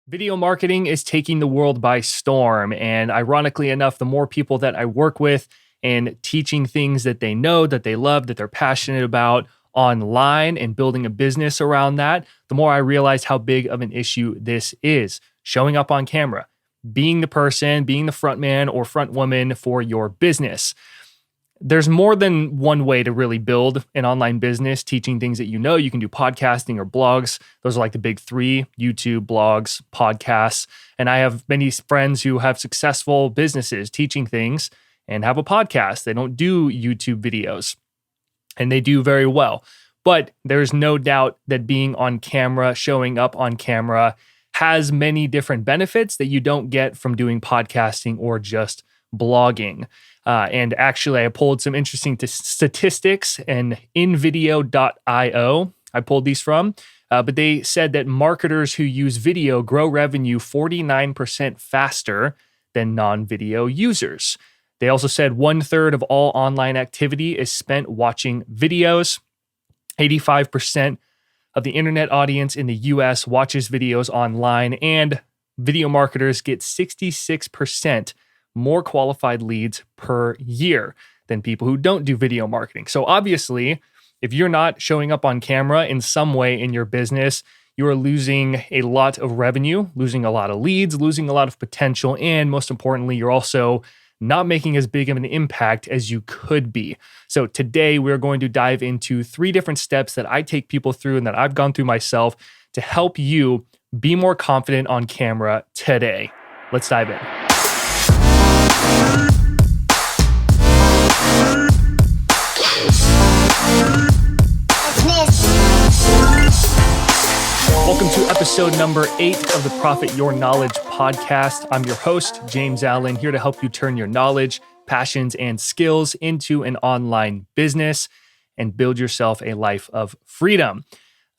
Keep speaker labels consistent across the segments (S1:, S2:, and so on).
S1: Video marketing is taking the world by storm. And ironically enough, the more people that I work with and teaching things that they know, that they love, that they're passionate about online and building a business around that, the more I realize how big of an issue this is. Showing up on camera, being the person, being the front man or front woman for your business. There's more than one way to really build an online business, teaching things that you know. You can do podcasting or blogs. Those are like the big three: YouTube, blogs, podcasts. And I have many friends who have successful businesses teaching things and have a podcast. They don't do YouTube videos and they do very well. But there's no doubt that being on camera, showing up on camera, has many different benefits that you don't get from doing podcasting or just blogging. And actually, I pulled some interesting statistics and InVideo.io. I pulled these from, but they said that marketers who use video grow revenue 49% faster than non-video users. They also said 1/3 of all online activity is spent watching videos. 85% of the internet audience in the US watches videos online, and video marketers get 66% more qualified leads per year than people who don't do video marketing. So obviously, if you're not showing up on camera in some way in your business, you are losing a lot of revenue, losing a lot of leads, losing a lot of potential, and most importantly, you're also not making as big of an impact as you could be. So today, we're going to dive into 3 different steps that I take people through and that I've gone through myself to help you be more confident on camera today. Let's dive in. Welcome to episode number 8 of the Profit Your Knowledge podcast. I'm your host, James Allen, here to help you turn your knowledge, passions, and skills into an online business and build yourself a life of freedom.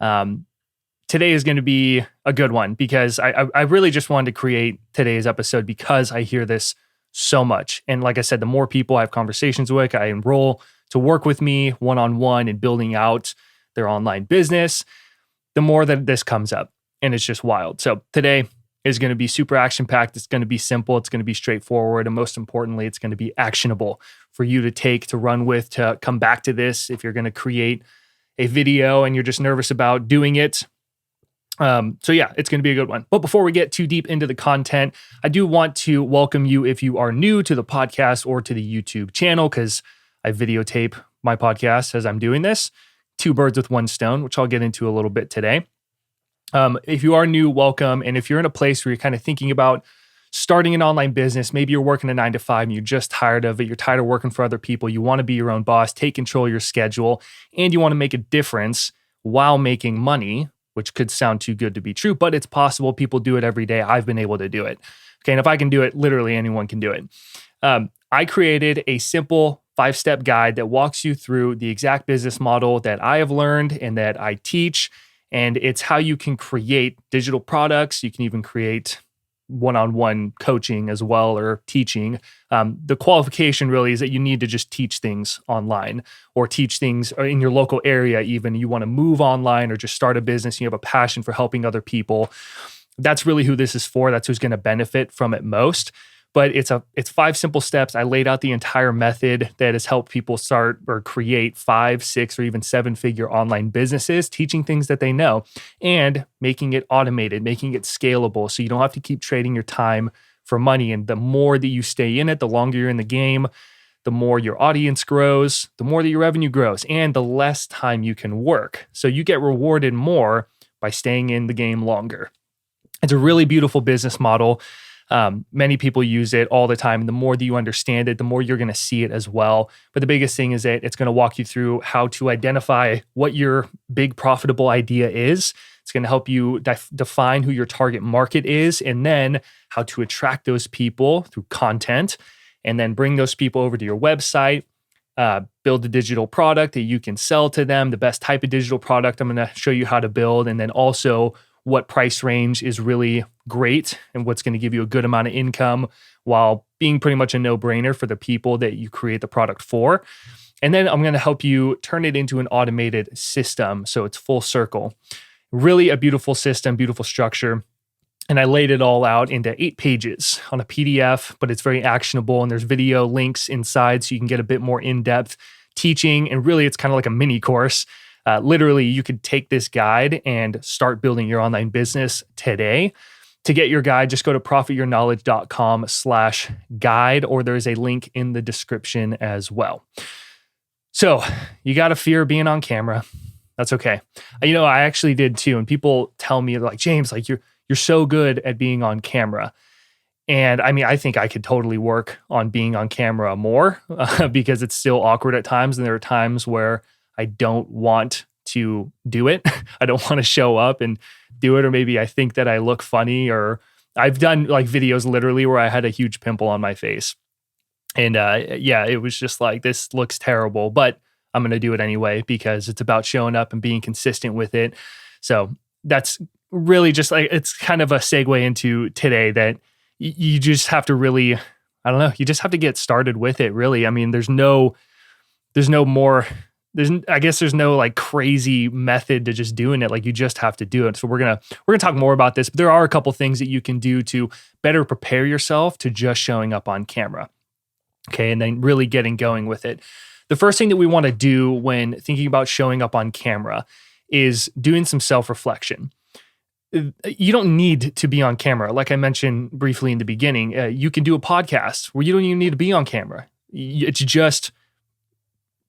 S1: Today is going to be a good one because I really just wanted to create today's episode because I hear this so much. And like I said, the more people I have conversations with, I enroll to work with me one-on-one in building out their online business, the more that this comes up, and it's just wild. So today is going to be super action-packed. It's going to be simple. It's going to be straightforward. And most importantly, it's going to be actionable for you to take, to run with, to come back to this if you're going to create a video and you're just nervous about doing it. So yeah, it's going to be a good one. But before we get too deep into the content, I do want to welcome you if you are new to the podcast or to the YouTube channel, because I videotape my podcast as I'm doing this. 2 birds with 1 stone, which I'll get into a little bit today. If you are new, welcome. And if you're in a place where you're kind of thinking about starting an online business, maybe you're working a 9-to-5 and you're just tired of it, you're tired of working for other people, you want to be your own boss, take control of your schedule, and you want to make a difference while making money, which could sound too good to be true, but it's possible. People do it every day. I've been able to do it. Okay, and if I can do it, literally anyone can do it. I created a simple 5-step guide that walks you through the exact business model that I have learned and that I teach. And it's how you can create digital products. You can even create one-on-one coaching as well, or teaching. The qualification really is that you need to just teach things online or teach things in your local area. Even you want to move online or just start a business, and you have a passion for helping other people. That's really who this is for. That's who's going to benefit from it most. But it's 5 simple steps. I laid out the entire method that has helped people start or create 5, 6, or even 7-figure online businesses, teaching things that they know and making it automated, making it scalable so you don't have to keep trading your time for money. And the more that you stay in it, the longer you're in the game, the more your audience grows, the more that your revenue grows, and the less time you can work. So you get rewarded more by staying in the game longer. It's a really beautiful business model. Many people use it all the time. And the more that you understand it, the more you're going to see it as well. But the biggest thing is that it's going to walk you through how to identify what your big profitable idea is. It's going to help you define who your target market is, and then how to attract those people through content, and then bring those people over to your website, build a digital product that you can sell to them, the best type of digital product I'm going to show you how to build, and then also what price range is really great and what's going to give you a good amount of income while being pretty much a no-brainer for the people that you create the product for. And then I'm going to help you turn it into an automated system so it's full circle. Really a beautiful system, beautiful structure. And I laid it all out into 8 pages on a PDF, but it's very actionable and there's video links inside so you can get a bit more in-depth teaching. And really, it's kind of like a mini course. Literally, you could take this guide and start building your online business today. To get your guide, just go to profityourknowledge.com/guide, or there's a link in the description as well. So you got a fear of being on camera. That's okay. I actually did too. And people tell me like, James, like you're so good at being on camera. And I think I could totally work on being on camera more because it's still awkward at times. And there are times where I don't want to do it. I don't want to show up and do it. Or maybe I think that I look funny, or I've done like videos literally where I had a huge pimple on my face. And it was just like, this looks terrible, but I'm going to do it anyway because it's about showing up and being consistent with it. So that's really just like, it's kind of a segue into today that you just have to really, you just have to get started with it really. There's no like crazy method to just doing it. Like you just have to do it. So we're going to talk more about this, but there are a couple things that you can do to better prepare yourself to just showing up on camera. Okay. And then really getting going with it. The first thing that we want to do when thinking about showing up on camera is doing some self-reflection. You don't need to be on camera. Like I mentioned briefly in the beginning, you can do a podcast where you don't even need to be on camera. It's just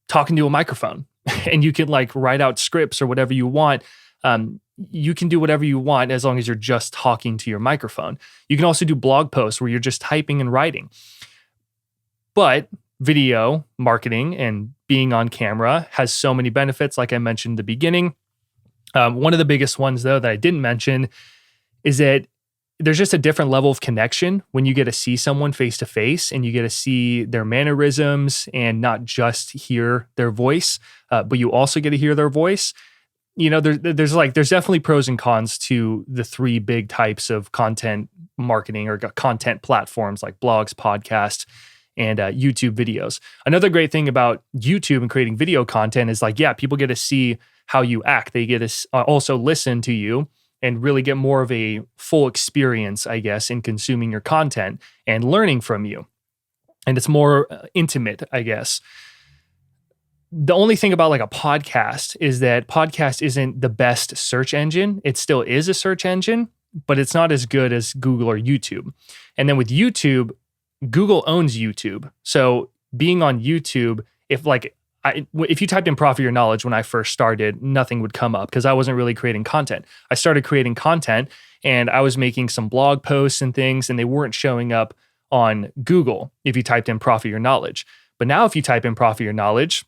S1: talking to a microphone and you can like write out scripts or whatever you want. You can do whatever you want as long as you're just talking to your microphone. You can also do blog posts where you're just typing and writing. But video marketing and being on camera has so many benefits, like I mentioned in the beginning. One of the biggest ones, though, that I didn't mention is that there's just a different level of connection when you get to see someone face to face and you get to see their mannerisms and not just hear their voice, but you also get to hear their voice. There's definitely pros and cons to the 3 big types of content marketing or content platforms like blogs, podcasts, and YouTube videos. Another great thing about YouTube and creating video content is people get to see how you act. They get to also listen to you and really get more of a full experience, I guess, in consuming your content and learning from you. And it's more intimate, I guess. The only thing about like a podcast is that podcast isn't the best search engine. It still is a search engine, but it's not as good as Google or YouTube. And then with YouTube, Google owns YouTube. So being on YouTube, if you typed in Profit Your Knowledge when I first started, nothing would come up because I wasn't really creating content. I started creating content and I was making some blog posts and things, and they weren't showing up on Google if you typed in Profit Your Knowledge. But now if you type in Profit Your Knowledge,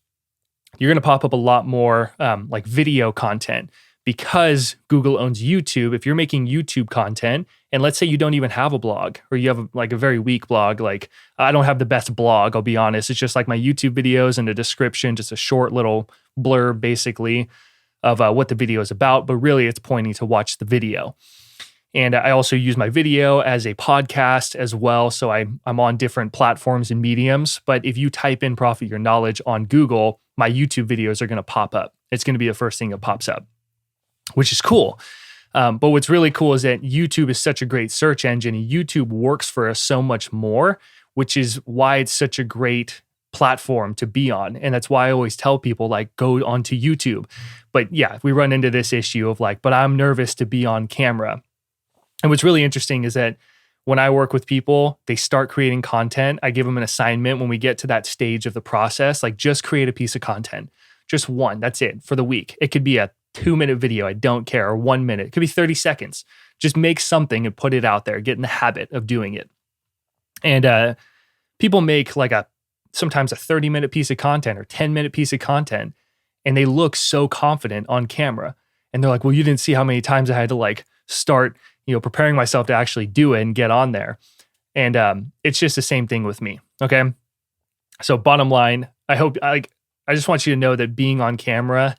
S1: you're going to pop up a lot more like video content because Google owns YouTube. If you're making YouTube content, and let's say you don't even have a blog or you have a very weak blog, like I don't have the best blog, I'll be honest. It's just like my YouTube videos and a description, just a short little blurb basically of what the video is about, but really it's pointing to watch the video. And I also use my video as a podcast as well. So I'm on different platforms and mediums. But if you type in Profit Your Knowledge on Google, my YouTube videos are going to pop up. It's going to be the first thing that pops up, which is cool. But what's really cool is that YouTube is such a great search engine. And YouTube works for us so much more, which is why it's such a great platform to be on. And that's why I always tell people go onto YouTube. But yeah, we run into this issue of but I'm nervous to be on camera. And what's really interesting is that when I work with people, they start creating content. I give them an assignment when we get to that stage of the process, just create a piece of content, just one, that's it for the week. It could be a 2-minute video, I don't care, or 1 minute. It could be 30 seconds. Just make something and put it out there, get in the habit of doing it. And people make sometimes a 30-minute piece of content or 10-minute piece of content, and they look so confident on camera. And they're like, well, you didn't see how many times I had to start preparing myself to actually do it and get on there. And it's just the same thing with me. Okay. So bottom line, I just want you to know that being on camera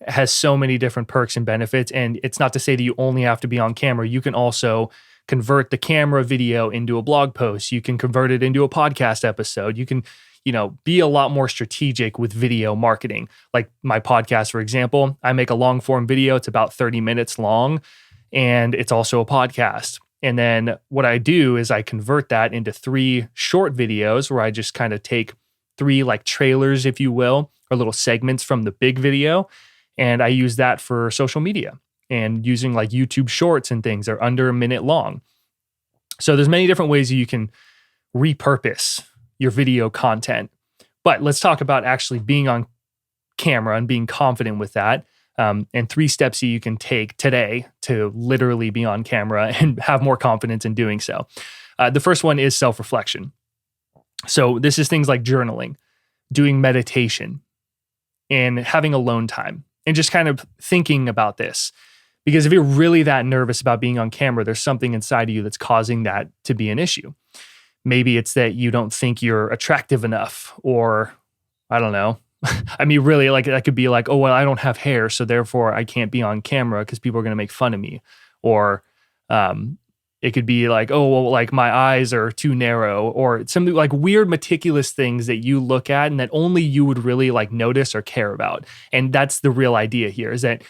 S1: has so many different perks and benefits. And it's not to say that you only have to be on camera. You can also convert the camera video into a blog post. You can convert it into a podcast episode. You can, be a lot more strategic with video marketing. Like my podcast, for example, I make a long form video. It's about 30 minutes long. And it's also a podcast. And then what I do is I convert that into 3 short videos where I just kind of take 3 like trailers, if you will, or little segments from the big video. And I use that for social media and using like YouTube shorts and things. They're under a minute long. So there's many different ways you can repurpose your video content. But let's talk about actually being on camera and being confident with that. And 3 steps that you can take today to literally be on camera and have more confidence in doing so. The first one is self-reflection. So this is things like journaling, doing meditation, and having alone time, and just kind of thinking about this. Because if you're really that nervous about being on camera, there's something inside of you that's causing that to be an issue. Maybe it's that you don't think you're attractive enough, or I don't know. I mean, really, like that could be like, oh, well, I don't have hair, so therefore I can't be on camera because people are going to make fun of me. Or it could be like, oh, well, like my eyes are too narrow, or something like weird, meticulous things that you look at and that only you would really like notice or care about. And that's the real idea here, is that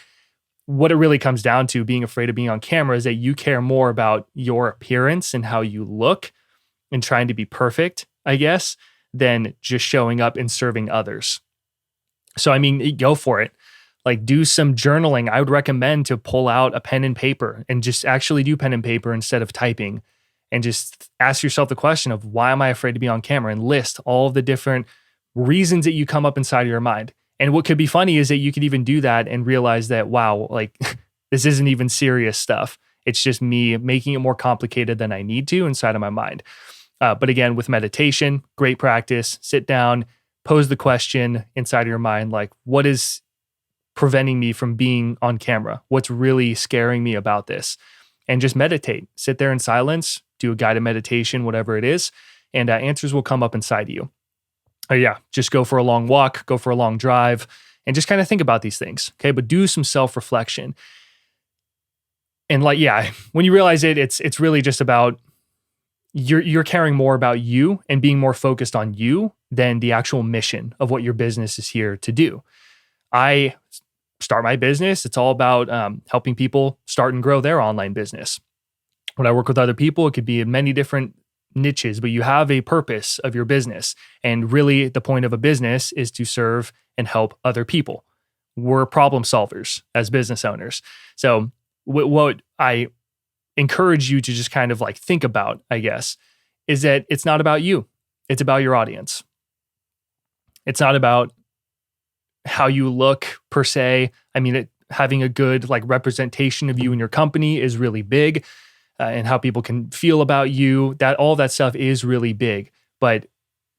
S1: what it really comes down to, being afraid of being on camera, is that you care more about your appearance and how you look and trying to be perfect, I guess, than just showing up and serving others. So, I mean, go for it. Like, do some journaling. I would recommend to pull out a pen and paper and just actually do pen and paper instead of typing, and just ask yourself the question of, why am I afraid to be on camera? And list all of the different reasons that you come up inside of your mind. And what could be funny is that you could even do that and realize that, wow, like this isn't even serious stuff. It's just me making it more complicated than I need to inside of my mind. But again, with meditation, great practice. Sit down, pose the question inside of your mind, like, what is preventing me from being on camera? What's really scaring me about this? And just meditate. Sit there in silence, do a guided meditation, whatever it is, and answers will come up inside of you. Just go for a long walk, go for a long drive, and just kind of think about these things, okay? But do some self-reflection. And when you realize it's really just about you're caring more about you and being more focused on you than the actual mission of what your business is here to do. I start my business, it's all about helping people start and grow their online business. When I work with other people, it could be in many different niches, but you have a purpose of your business. And really the point of a business is to serve and help other people. We're problem solvers as business owners. So what I encourage you to just kind of like think about, I guess, is that it's not about you. It's about your audience. It's not about how you look per se. I mean, having a good like representation of you and your company is really big. And how people can feel about you, that all that stuff is really big. But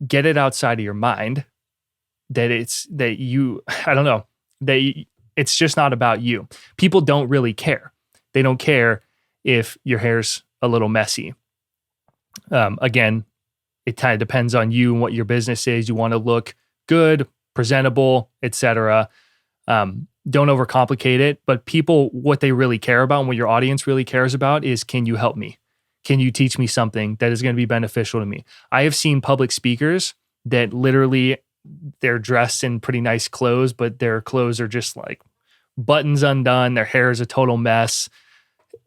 S1: get it outside of your mind that it's just not about you. People don't really care. They don't care if your hair's a little messy. Again, it kind of depends on you and what your business is. You want to look good, presentable, etc. Don't overcomplicate it, but people, what they really care about and what your audience really cares about is, can you help me? Can you teach me something that is going to be beneficial to me? I have seen public speakers that literally they're dressed in pretty nice clothes, but their clothes are just like buttons undone. Their hair is a total mess.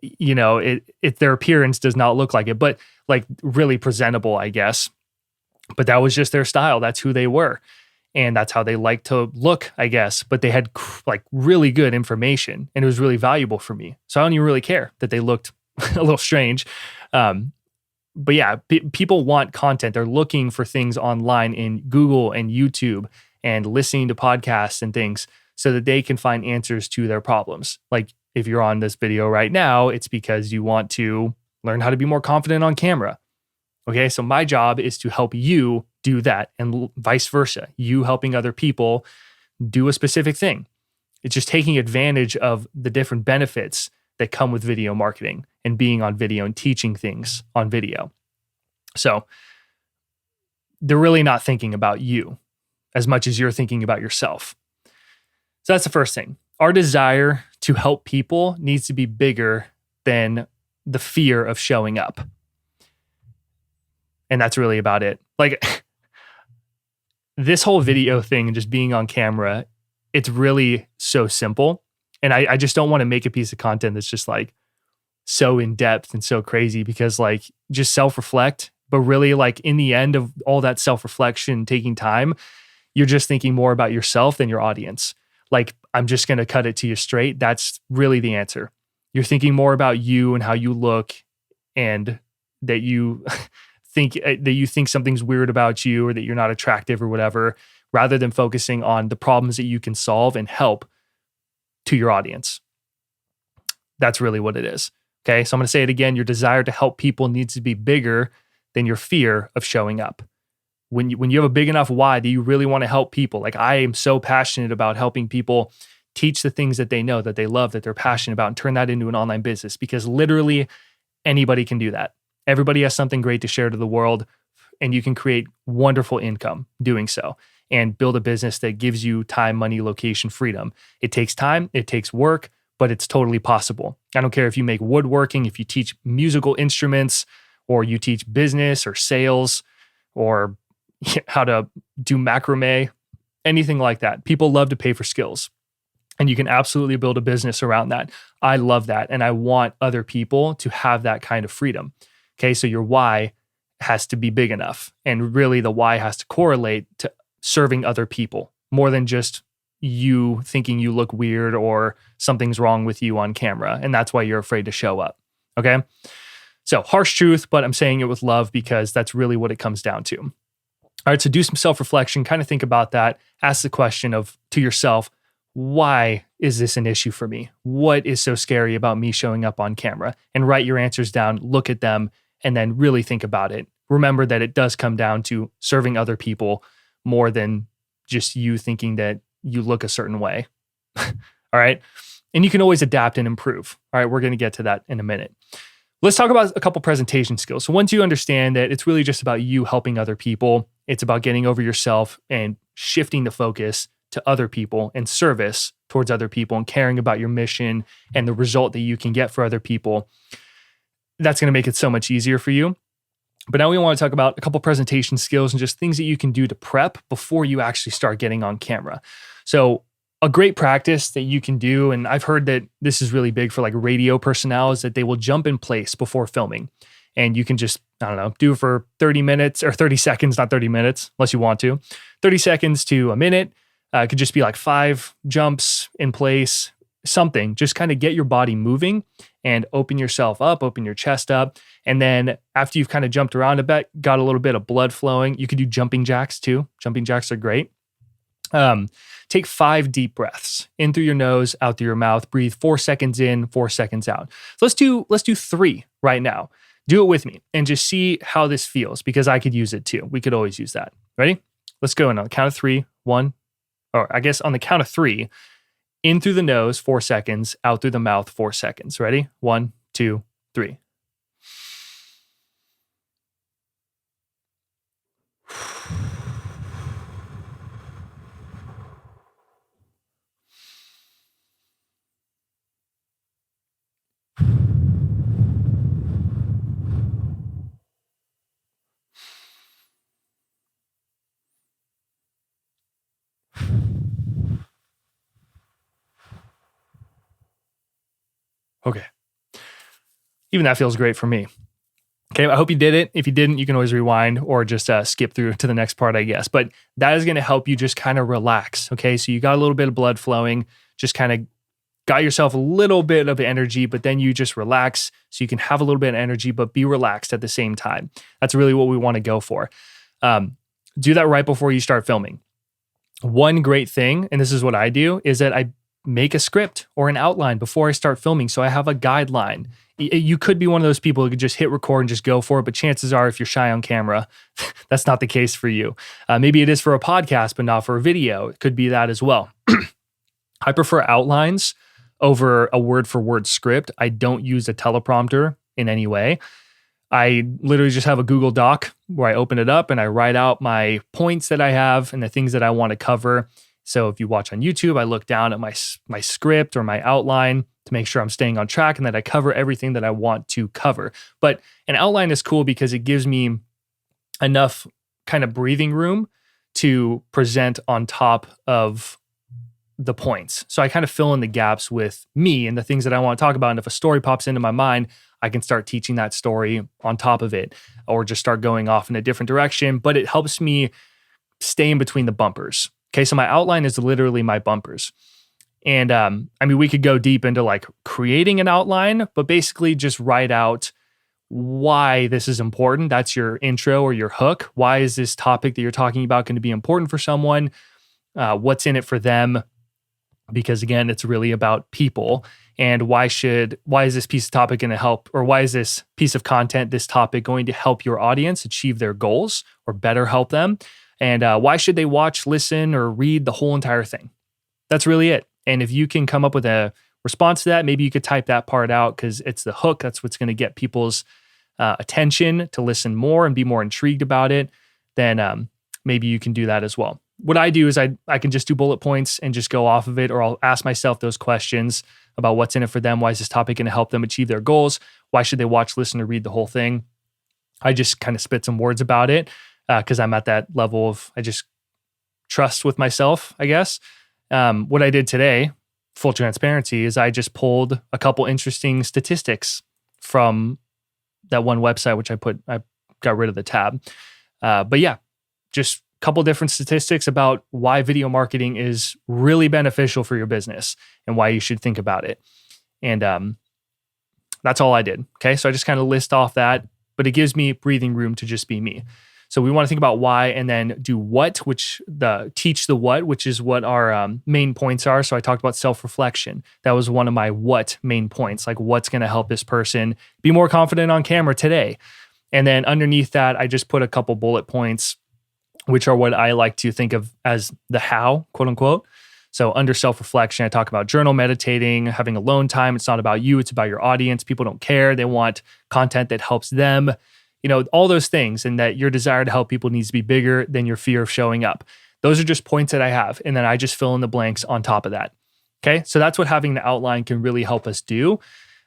S1: You know, their appearance does not look like it, but like really presentable, I guess. But that was just their style. That's who they were. And that's how they like to look, I guess. But they had like really good information, and it was really valuable for me. So I don't even really care that they looked a little strange. But yeah, people want content. They're looking for things online in Google and YouTube and listening to podcasts and things so that they can find answers to their problems. Like if you're on this video right now, it's because you want to learn how to be more confident on camera. Okay, so my job is to help you do that, and vice versa. You helping other people do a specific thing. It's just taking advantage of the different benefits that come with video marketing and being on video and teaching things on video. So they're really not thinking about you as much as you're thinking about yourself. So that's the first thing. Our desire to help people needs to be bigger than the fear of showing up. And that's really about it. Like this whole video thing and just being on camera, it's really so simple. And I just don't want to make a piece of content that's just like, so in depth and so crazy because like just self-reflect, but really like in the end of all that self-reflection taking time, you're just thinking more about yourself than your audience. Like, I'm just going to cut it to you straight. That's really the answer. You're thinking more about you and how you look, and that you think something's weird about you, or that you're not attractive or whatever, rather than focusing on the problems that you can solve and help to your audience. That's really what it is. Okay. So I'm going to say it again. Your desire to help people needs to be bigger than your fear of showing up. When you have a big enough why that you really want to help people, like I am so passionate about helping people teach the things that they know, that they love, that they're passionate about, and turn that into an online business, because literally anybody can do that. Everybody has something great to share to the world, and you can create wonderful income doing so and build a business that gives you time, money, location, freedom. It takes time, it takes work, but it's totally possible. I don't care if you make woodworking, if you teach musical instruments, or you teach business or sales, or how to do macrame, anything like that. People love to pay for skills, and you can absolutely build a business around that. I love that. And I want other people to have that kind of freedom. Okay. So your why has to be big enough. And really the why has to correlate to serving other people more than just you thinking you look weird or something's wrong with you on camera. And that's why you're afraid to show up. Okay. So harsh truth, but I'm saying it with love because that's really what it comes down to. All right, so do some self-reflection, kind of think about that. Ask the question to yourself, why is this an issue for me? What is so scary about me showing up on camera? And write your answers down, look at them, and then really think about it. Remember that it does come down to serving other people more than just you thinking that you look a certain way. All right, and you can always adapt and improve. All right, we're going to get to that in a minute. Let's talk about a couple presentation skills. So once you understand that it's really just about you helping other people, it's about getting over yourself and shifting the focus to other people and service towards other people and caring about your mission and the result that you can get for other people. That's going to make it so much easier for you. But now we want to talk about a couple presentation skills and just things that you can do to prep before you actually start getting on camera. So a great practice that you can do, and I've heard that this is really big for like radio personnel, is that they will jump in place before filming. And you can just, I don't know, do it for 30 minutes or 30 seconds, not 30 minutes, unless you want to. 30 seconds to a minute. It could just be like 5 jumps in place, something. Just kind of get your body moving and open yourself up, open your chest up. And then after you've kind of jumped around a bit, got a little bit of blood flowing, you could do jumping jacks too. Jumping jacks are great. Take 5 deep breaths in through your nose, out through your mouth. Breathe 4 seconds in, 4 seconds out. So let's do 3 right now. Do it with me and just see how this feels, because I could use it too. We could always use that. Ready? Let's go in on the count of 3. 1, or I guess on the count of 3, in through the nose, 4 seconds, out through the mouth, 4 seconds. Ready? 1, 2, 3. Okay. Even that feels great for me. Okay, I hope you did it. If you didn't, you can always rewind or just skip through to the next part, I guess. But that is going to help you just kind of relax. Okay, so you got a little bit of blood flowing, just kind of got yourself a little bit of energy, but then you just relax so you can have a little bit of energy, but be relaxed at the same time. That's really what we want to go for. Do that right before you start filming. One great thing, and this is what I do, is that I make a script or an outline before I start filming. So I have a guideline. You could be one of those people who could just hit record and just go for it. But chances are, if you're shy on camera, that's not the case for you. Maybe it is for a podcast, but not for a video. It could be that as well. I prefer outlines over a word for word script. I don't use a teleprompter in any way. I literally just have a Google Doc where I open it up and I write out my points that I have and the things that I want to cover. So if you watch on YouTube, I look down at my script or my outline to make sure I'm staying on track and that I cover everything that I want to cover. But an outline is cool because it gives me enough kind of breathing room to present on top of the points. So I kind of fill in the gaps with me and the things that I want to talk about. And if a story pops into my mind, I can start teaching that story on top of it or just start going off in a different direction. But it helps me stay in between the bumpers. Okay, so my outline is literally my bumpers. And we could go deep into like creating an outline, but basically just write out why this is important. That's your intro or your hook. Why is this topic that you're talking about going to be important for someone? What's in it for them? Because again, it's really about people. And why is this piece of topic going to help, or why is this piece of content, this topic going to help your audience achieve their goals or better help them? And why should they watch, listen, or read the whole entire thing? That's really it. And if you can come up with a response to that, maybe you could type that part out because it's the hook. That's what's going to get people's attention to listen more and be more intrigued about it. Then maybe you can do that as well. What I do is I can just do bullet points and just go off of it, or I'll ask myself those questions about what's in it for them. Why is this topic going to help them achieve their goals? Why should they watch, listen, or read the whole thing? I just kind of spit some words about it because I'm at that level of I just trust with myself, I guess. What I did today, full transparency, is I just pulled a couple interesting statistics from that one website, which I got rid of the tab. But yeah, just couple different statistics about why video marketing is really beneficial for your business and why you should think about it. And that's all I did. Okay. So I just kind of list off that, but it gives me breathing room to just be me. So we want to think about why and then do what, teach the what, which is what our main points are. So I talked about self-reflection. That was one of my what main points, like what's going to help this person be more confident on camera today. And then underneath that, I just put a couple bullet points, which are what I like to think of as the how, quote unquote. So under self-reflection, I talk about journal, meditating, having alone time. It's not about you, it's about your audience. People don't care. They want content that helps them, all those things, and that your desire to help people needs to be bigger than your fear of showing up. Those are just points that I have. And then I just fill in the blanks on top of that. Okay. So that's what having the outline can really help us do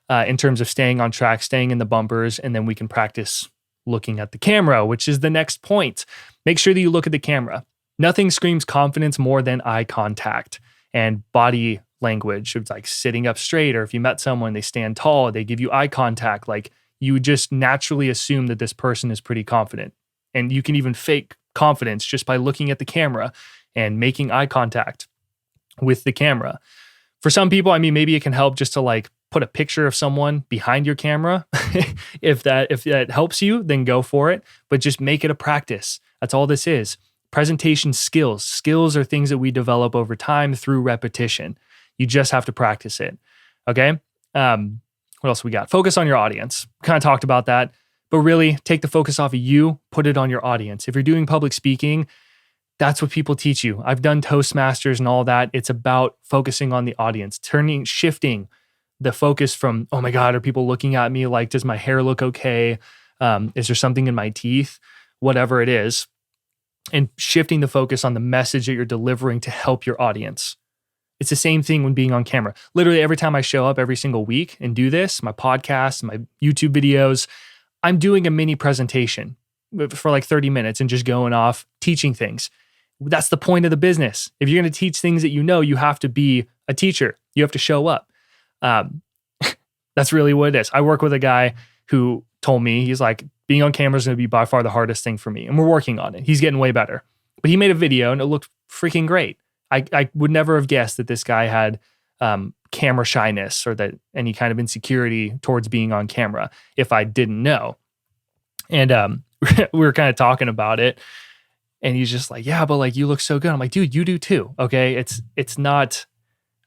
S1: in terms of staying on track, staying in the bumpers, and then we can practice looking at the camera, which is the next point. Make sure that you look at the camera. Nothing screams confidence more than eye contact and body language. It's like sitting up straight, or if you met someone, they stand tall, they give you eye contact. Like you just naturally assume that this person is pretty confident. And you can even fake confidence just by looking at the camera and making eye contact with the camera. For some people, maybe it can help just to like put a picture of someone behind your camera. If that helps you, then go for it. But just make it a practice. That's all this is. Presentation skills. Skills are things that we develop over time through repetition. You just have to practice it. Okay? What else we got? Focus on your audience. Kind of talked about that. But really, take the focus off of you, put it on your audience. If you're doing public speaking, that's what people teach you. I've done Toastmasters and all that. It's about focusing on the audience, shifting the focus from, oh my God, are people looking at me? Like, does my hair look okay? Is there something in my teeth? Whatever it is. And shifting the focus on the message that you're delivering to help your audience. It's the same thing when being on camera. Literally every time I show up every single week and do this, my podcast, my YouTube videos, I'm doing a mini presentation for like 30 minutes and just going off teaching things. That's the point of the business. If you're going to teach things that you have to be a teacher. You have to show up. That's really what it is. I work with a guy who told me, he's like, being on camera is going to be by far the hardest thing for me. And we're working on it. He's getting way better. But he made a video and it looked freaking great. I would never have guessed that this guy had camera shyness or that any kind of insecurity towards being on camera if I didn't know. And we were kind of talking about it. And he's just like, yeah, but like you look so good. I'm like, dude, you do too. Okay. It's not,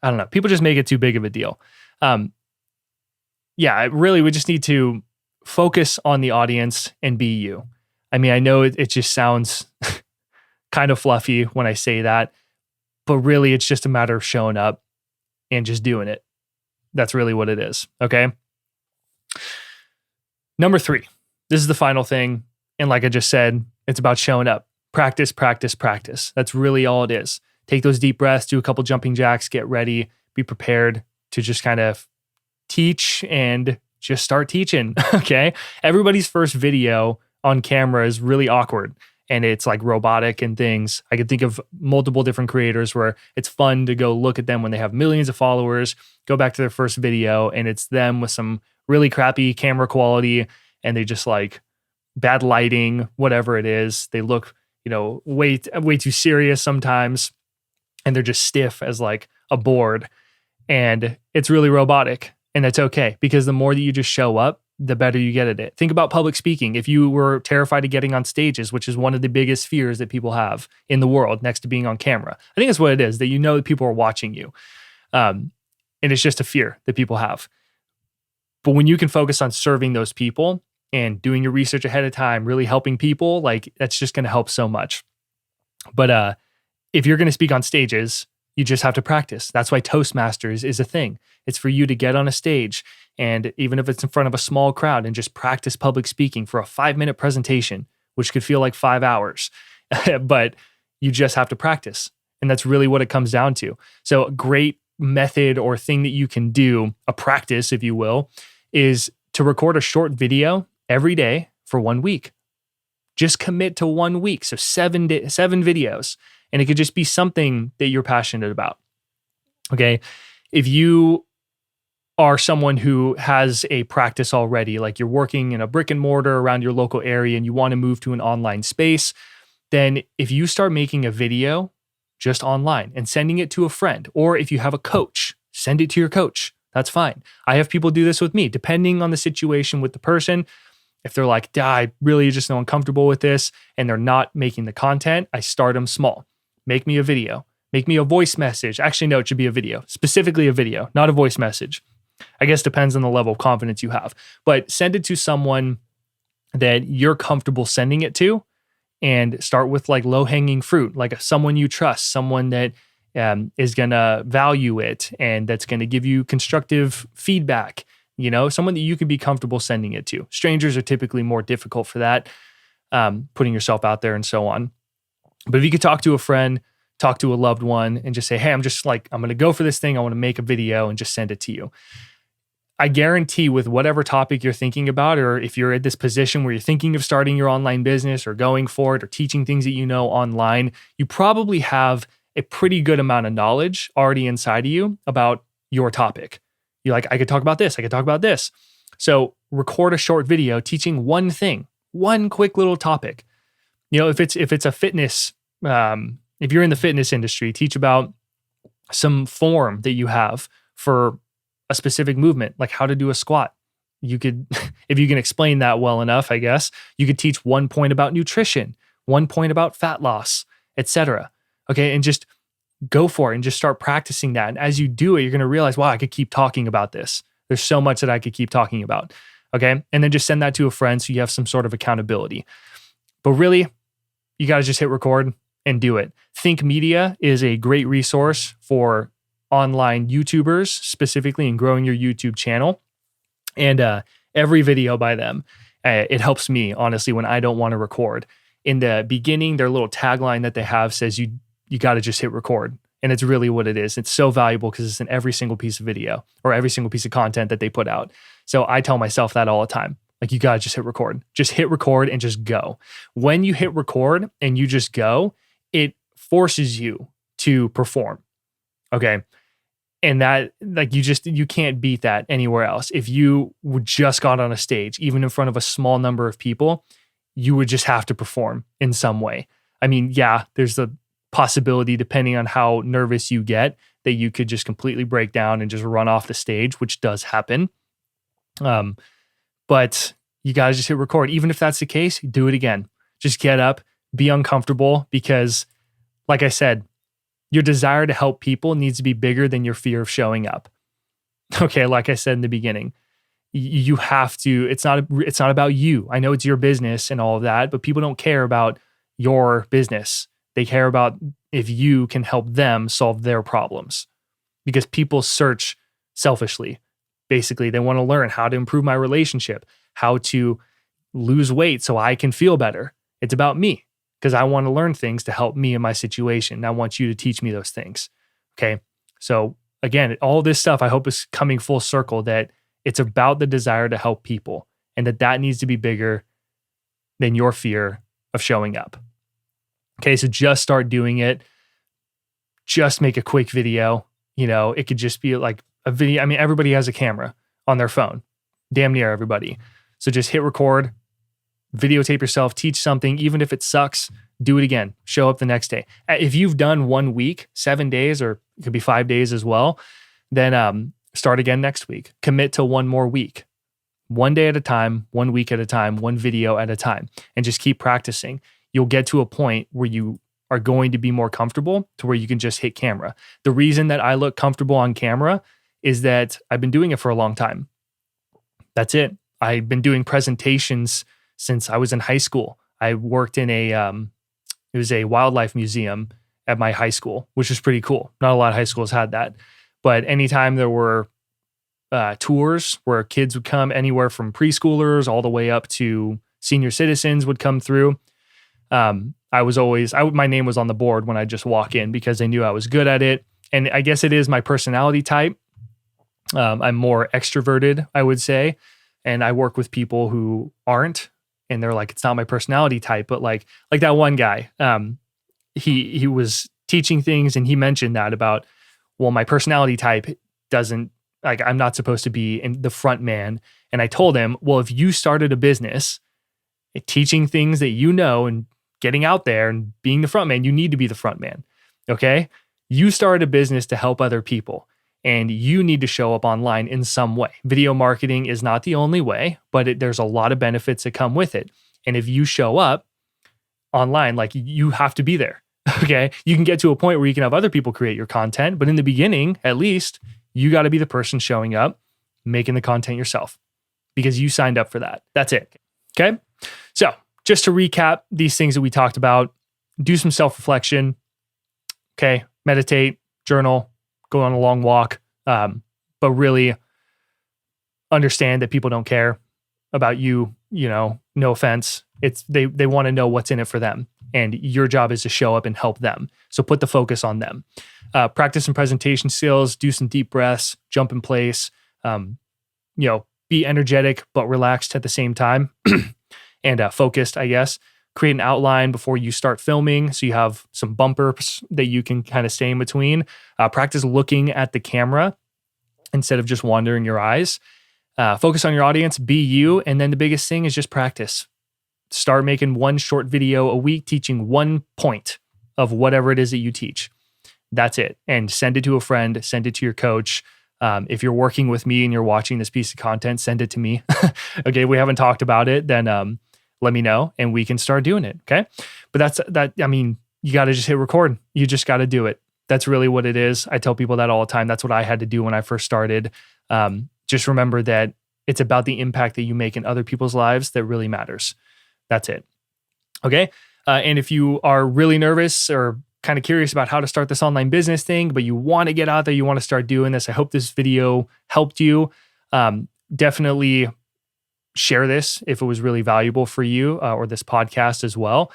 S1: I don't know. People just make it too big of a deal. Really, we just need to focus on the audience and be you. I know it just sounds kind of fluffy when I say that, but really it's just a matter of showing up and just doing it. That's really what it is. Okay. Number 3, this is the final thing. And like I just said, it's about showing up. Practice, practice, practice. That's really all it is. Take those deep breaths, do a couple jumping jacks, get ready, be prepared to just kind of teach and just start teaching. Okay. Everybody's first video on camera is really awkward. and it's like robotic and things. I could think of multiple different creators where it's fun to go look at them when they have millions of followers, go back to their first video, and it's them with some really crappy camera quality, and they just like bad lighting, whatever it is. They look, way too serious sometimes, and they're just stiff as like a board, and it's really robotic, and that's okay, because the more that you just show up, the better you get at it. Think about public speaking. If you were terrified of getting on stages, which is one of the biggest fears that people have in the world next to being on camera, I think that's what it is, that that people are watching you. And it's just a fear that people have. But when you can focus on serving those people and doing your research ahead of time, really helping people, like that's just going to help so much. But if you're going to speak on stages, you just have to practice. That's why Toastmasters is a thing. It's for you to get on a stage, and even if it's in front of a small crowd, and just practice public speaking for a 5-minute presentation, which could feel like 5 hours, but you just have to practice. And that's really what it comes down to. So a great method or thing that you can do, a practice, if you will, is to record a short video every day for 1 week. Just commit to 1 week. So 7 videos. And it could just be something that you're passionate about. Okay. If you are someone who has a practice already, like you're working in a brick and mortar around your local area and you want to move to an online space, then if you start making a video just online and sending it to a friend, or if you have a coach, send it to your coach. That's fine. I have people do this with me, depending on the situation with the person. If they're like, I really just know uncomfortable with this, and they're not making the content, I start them small. Make me a video. Make me a voice message. Actually, no, it should be a video, specifically a video, not a voice message. I guess depends on the level of confidence you have. But send it to someone that you're comfortable sending it to, and start with like low-hanging fruit, like someone you trust, someone that is going to value it and that's going to give you constructive feedback, someone that you can be comfortable sending it to. Strangers are typically more difficult for that, putting yourself out there and so on. But if you could talk to a friend, talk to a loved one, and just say, hey, I'm going to go for this thing. I want to make a video, and just send it to you. I guarantee with whatever topic you're thinking about, or if you're at this position where you're thinking of starting your online business or going for it or teaching things that you know online, you probably have a pretty good amount of knowledge already inside of you about your topic. You're like, I could talk about this. I could talk about this. So record a short video teaching one thing, one quick little topic. If it's a fitness, if you're in the fitness industry, teach about some form that you have for a specific movement, like how to do a squat. You could, if you can explain that well enough, I guess, you could teach 1 point about nutrition, 1 point about fat loss, etc. Okay, and just go for it and just start practicing that. And as you do it, you're going to realize, wow, I could keep talking about this. There's so much that I could keep talking about. Okay, and then just send that to a friend so you have some sort of accountability. But really, you got to just hit record and do it. Think Media is a great resource for online YouTubers specifically and growing your YouTube channel. And every video by them, it helps me, honestly, when I don't want to record. In the beginning, their little tagline that they have says you got to just hit record. And it's really what it is. It's so valuable because it's in every single piece of video or every single piece of content that they put out. So I tell myself that all the time. Like, you got to just hit record. Just hit record and just go. When you hit record and you just go, it forces you to perform. Okay. And that, like, you can't beat that anywhere else. If you just got on a stage, even in front of a small number of people, you would just have to perform in some way. I mean, yeah, there's the possibility, depending on how nervous you get, that you could just completely break down and just run off the stage, which does happen. But you got to just hit record. Even if that's the case, do it again. Just get up, be uncomfortable, because like I said, your desire to help people needs to be bigger than your fear of showing up. Okay, like I said in the beginning, you have to, it's not about you. I know it's your business and all of that, but people don't care about your business. They care about if you can help them solve their problems, because people search selfishly. Basically, they want to learn how to improve my relationship, how to lose weight so I can feel better. It's about me, because I want to learn things to help me in my situation. And I want you to teach me those things. Okay. So again, all this stuff I hope is coming full circle, that it's about the desire to help people, and that needs to be bigger than your fear of showing up. Okay, so just start doing it. Just make a quick video. It could just be like a video. I mean, everybody has a camera on their phone, damn near everybody. So just hit record, videotape yourself, teach something. Even if it sucks, do it again. Show up the next day. If you've done 1 week, 7 days, or it could be 5 days as well, then start again next week. Commit to one more week. 1 day at a time, 1 week at a time, one video at a time, and just keep practicing. You'll get to a point where you are going to be more comfortable to where you can just hit camera. The reason that I look comfortable on camera is that I've been doing it for a long time. That's it. I've been doing presentations since I was in high school. I worked in it was a wildlife museum at my high school, which was pretty cool. Not a lot of high schools had that. But anytime there were tours where kids would come, anywhere from preschoolers all the way up to senior citizens would come through. My name was on the board when I just walk in because they knew I was good at it. And I guess it is my personality type. I'm more extroverted, I would say. And I work with people who aren't, and they're like, it's not my personality type. But like that one guy, he was teaching things and he mentioned that about, well, my personality type doesn't, like, I'm not supposed to be in the front man. And I told him, well, if you started a business teaching things that and getting out there and being the front man, you need to be the front man. Okay. You started a business to help other people and you need to show up online in some way. Video marketing is not the only way, but there's a lot of benefits that come with it. And if you show up online, like, you have to be there. Okay. You can get to a point where you can have other people create your content, but in the beginning, at least, you got to be the person showing up, making the content yourself because you signed up for that. That's it. Okay. So just to recap these things that we talked about, do some self-reflection. Okay. Meditate, journal, go on a long walk. But really understand that people don't care about you, no offense. They want to know what's in it for them. And your job is to show up and help them. So put the focus on them. Practice some presentation skills, do some deep breaths, jump in place, be energetic, but relaxed at the same time and focused, I guess. Create an outline before you start filming so you have some bumpers that you can kind of stay in between. Practice looking at the camera instead of just wandering your eyes. Focus on your audience, be you. And then the biggest thing is just practice. Start making one short video a week, teaching 1 point of whatever it is that you teach. That's it. And send it to a friend, send it to your coach. If you're working with me and you're watching this piece of content, send it to me. Okay, we haven't talked about it, then let me know and we can start doing it. Okay. But you got to just hit record. You just got to do it. That's really what it is. I tell people that all the time. That's what I had to do when I first started. Just remember that it's about the impact that you make in other people's lives that really matters. That's it. Okay. And if you are really nervous or kind of curious about how to start this online business thing, but you want to get out there, you want to start doing this, I hope this video helped you. Definitely share this if it was really valuable for you or this podcast as well.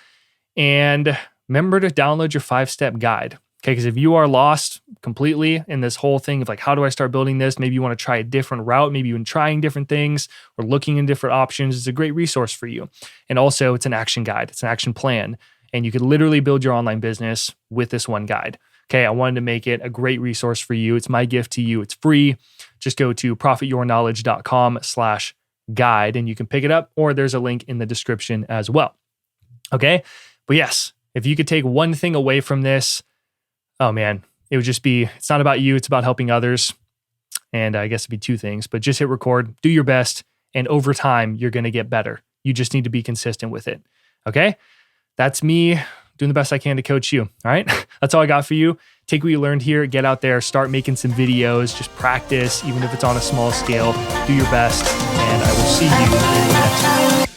S1: And remember to download your 5-step guide. Okay, because if you are lost completely in this whole thing of like, how do I start building this? Maybe you want to try a different route, maybe even trying different things or looking in different options. It's a great resource for you. And also it's an action guide. It's an action plan. And you could literally build your online business with this one guide. Okay, I wanted to make it a great resource for you. It's my gift to you. It's free. Just go to profityourknowledge.com/guide and you can pick it up, or there's a link in the description as well. Okay, but yes, if you could take one thing away from this, oh man, it would just be, it's not about you, it's about helping others. And I guess it'd be 2 things, but just hit record, do your best, and over time, you're going to get better. You just need to be consistent with it. Okay? That's me doing the best I can to coach you. All right? That's all I got for you. Take what you learned here, get out there, start making some videos, just practice, even if it's on a small scale. Do your best, and I will see you in the next one.